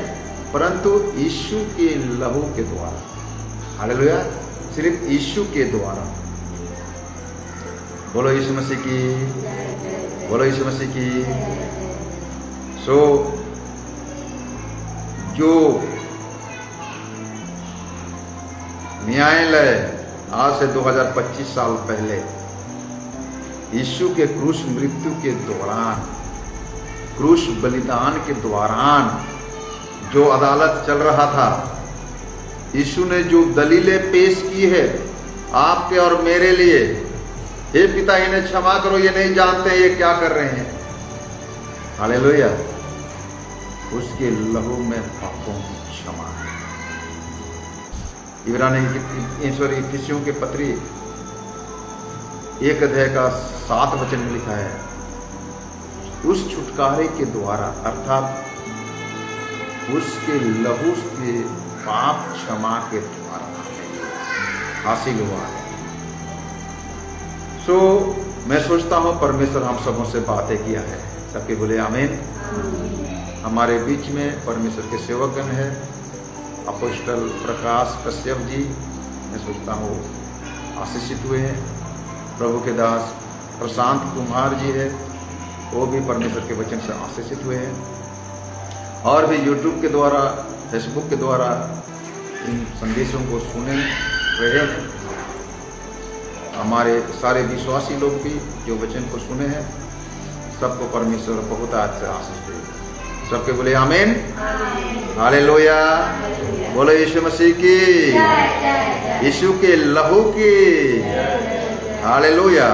परंतु यीशु के लहू के द्वारा। हालेलुया। सिर्फ यीशु के द्वारा। बोलो यीशु मसीह की, बोलो यीशु मसीह की। सो जो न्यायालय आज से 2025 साल पहले यीशु के क्रूस मृत्यु के दौरान, क्रूस बलिदान के दौरान जो अदालत चल रहा था, यीशु ने जो दलीलें पेश की है आपके और मेरे लिए, हे पिता इन्हें क्षमा करो, ये नहीं जानते ये क्या कर रहे हैं। हालेलुया। उसके लहू में पापों की क्षमा है। इब्रानी इफिसियों के पत्री 1 अध्याय का 7 वचन में लिखा है, उस छुटकारे के द्वारा, अर्थात उसके लहू के पाप क्षमा के द्वारा हासिल हुआ है। सो मैं सोचता हूं परमेश्वर हम सबों से बातें किया है। सबके बोले आमीन। हमारे बीच में परमेश्वर के सेवकगण है, अपोस्टल प्रकाश कश्यप जी, मैं सोचता हूँ आशीषित हुए हैं। प्रभु के दास प्रशांत कुमार जी है, वो भी परमेश्वर के वचन से आशीषित हुए हैं, और भी यूट्यूब के द्वारा, फेसबुक के द्वारा इन संदेशों को सुने रहे हैं। हमारे सारे विश्वासी लोग भी जो वचन को सुने हैं, सबको परमेश्वर बहुत आज से आशीष दे। सबके बोले आमीन, हालेलुया। बोलो यीशु मसीह की, यीशु के लहू की, हालेलुया।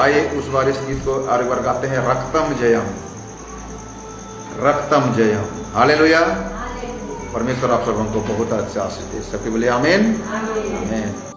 आइए उस बार इस गीत को आगे बार गाते हैं, रक्तम जयम, रक्तम जयम। हालेलुया। परमेश्वर आप सबको बहुत अच्छे आशीष दे। सबके बोले आमीन, आमीन।